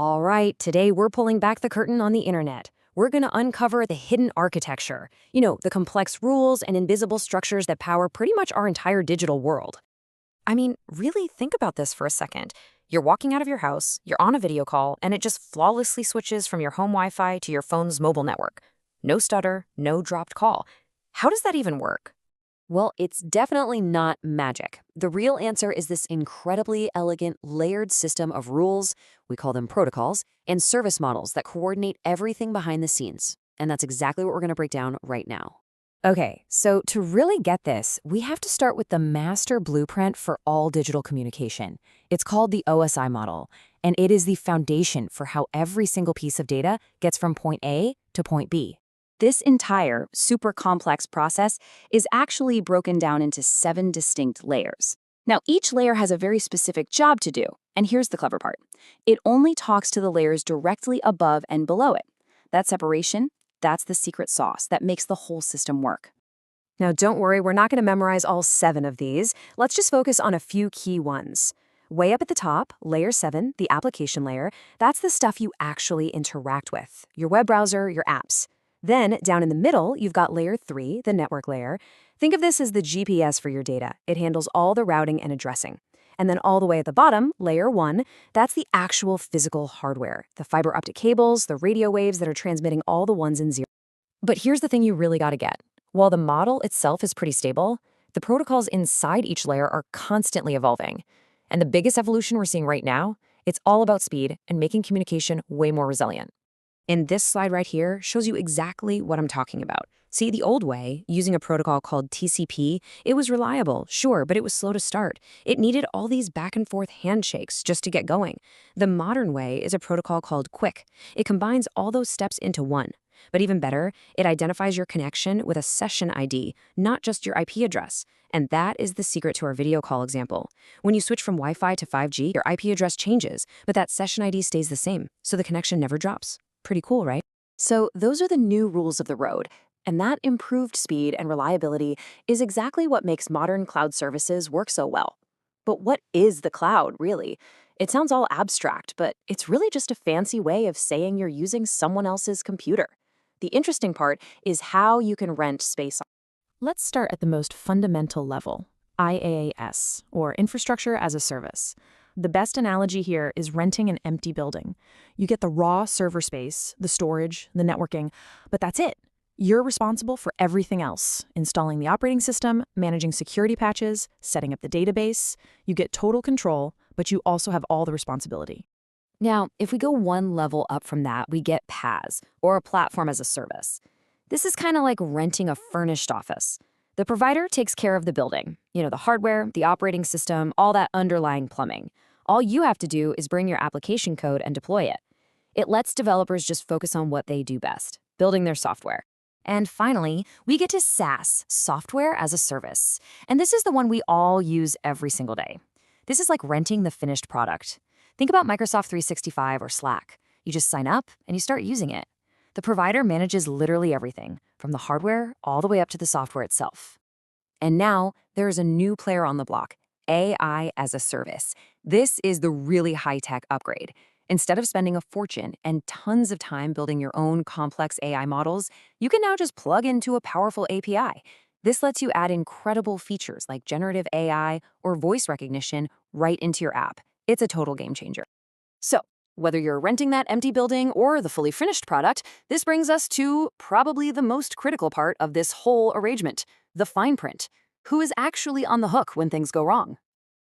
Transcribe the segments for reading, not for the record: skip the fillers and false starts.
All right, today we're pulling back the curtain on the internet. We're going to uncover the hidden architecture. The complex rules and invisible structures that power pretty much our entire digital world. I mean, really think about this for a second. You're walking out of your house, you're on a video call, and it just flawlessly switches from your home Wi-Fi to your phone's mobile network. No stutter, no dropped call. How does that even work? Well, it's definitely not magic. The real answer is this incredibly elegant, layered system of rules, we call them protocols, and service models that coordinate everything behind the scenes. And that's exactly what we're going to break down right now. Okay, so to really get this, we have to start with the master blueprint for all digital communication. It's called the OSI model, and it is the foundation for how every single piece of data gets from point A to point B. This entire super complex process is actually broken down into 7 distinct layers. Now, each layer has a very specific job to do, and here's the clever part. It only talks to the layers directly above and below it. That separation, that's the secret sauce that makes the whole system work. Now, don't worry, we're not going to memorize all 7 of these. Let's just focus on a few key ones. Way up at the top, layer 7, the application layer, that's the stuff you actually interact with, your web browser, your apps. Then, down in the middle, you've got layer 3, the network layer. Think of this as the GPS for your data. It handles all the routing and addressing. And then all the way at the bottom, layer 1, that's the actual physical hardware, the fiber optic cables, the radio waves that are transmitting all the ones and zeros. But here's the thing you really got to get. While the model itself is pretty stable, the protocols inside each layer are constantly evolving. And the biggest evolution we're seeing right now, it's all about speed and making communication way more resilient. And this slide right here shows you exactly what I'm talking about. See, the old way, using a protocol called TCP, it was reliable, sure, but it was slow to start. It needed all these back and forth handshakes just to get going. The modern way is a protocol called QUIC. It combines all those steps into one. But even better, it identifies your connection with a session ID, not just your IP address. And that is the secret to our video call example. When you switch from Wi-Fi to 5G, your IP address changes, but that session ID stays the same, so the connection never drops. Pretty cool, right? So those are the new rules of the road, and that improved speed and reliability is exactly what makes modern cloud services work so well. But what is the cloud, really? It sounds all abstract, but it's really just a fancy way of saying you're using someone else's computer. The interesting part is how you can rent space. Let's start at the most fundamental level, IaaS, or Infrastructure as a Service. The best analogy here is renting an empty building. You get the raw server space, the storage, the networking, but that's it. You're responsible for everything else, installing the operating system, managing security patches, setting up the database. You get total control, but you also have all the responsibility. Now, if we go one level up from that, we get Paas, or a platform as a service. This is kind of like renting a furnished office. The provider takes care of the building, the hardware, the operating system, all that underlying plumbing. All you have to do is bring your application code and deploy it. It lets developers just focus on what they do best, building their software. And finally, we get to SaaS, Software as a Service. And this is the one we all use every single day. This is like renting the finished product. Think about Microsoft 365 or Slack. You just sign up and you start using it. The provider manages literally everything, from the hardware all the way up to the software itself. And now, there is a new player on the block, AI as a service. This is the really high-tech upgrade. Instead of spending a fortune and tons of time building your own complex AI models, you can now just plug into a powerful API. This lets you add incredible features like generative AI or voice recognition right into your app. It's a total game changer. So, whether you're renting that empty building or the fully finished product, this brings us to probably the most critical part of this whole arrangement, the fine print. Who is actually on the hook when things go wrong?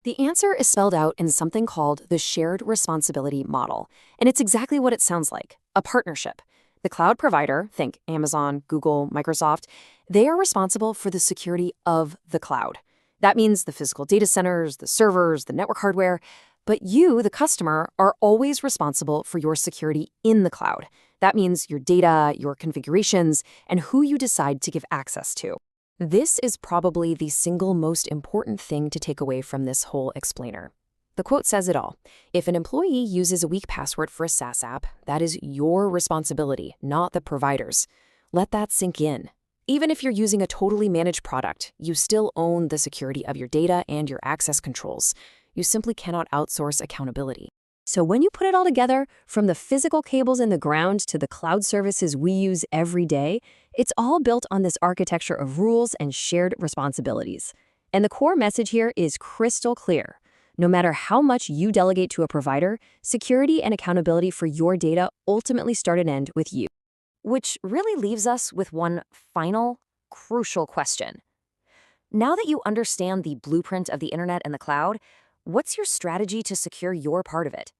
The answer is spelled out in something called the shared responsibility model, and it's exactly what it sounds like, a partnership. The cloud provider, think Amazon, Google, Microsoft, they are responsible for the security of the cloud. That means the physical data centers, the servers, the network hardware, but you, the customer, are always responsible for your security in the cloud. That means your data, your configurations, and who you decide to give access to. This is probably the single most important thing to take away from this whole explainer. The quote says it all. If an employee uses a weak password for a SaaS app, that is your responsibility, not the provider's. Let that sink in. Even if you're using a totally managed product, you still own the security of your data and your access controls. You simply cannot outsource accountability. So when you put it all together, from the physical cables in the ground to the cloud services we use every day, it's all built on this architecture of rules and shared responsibilities. And the core message here is crystal clear. No matter how much you delegate to a provider, security and accountability for your data ultimately start and end with you. Which really leaves us with one final, crucial question. Now that you understand the blueprint of the internet and the cloud, what's your strategy to secure your part of it?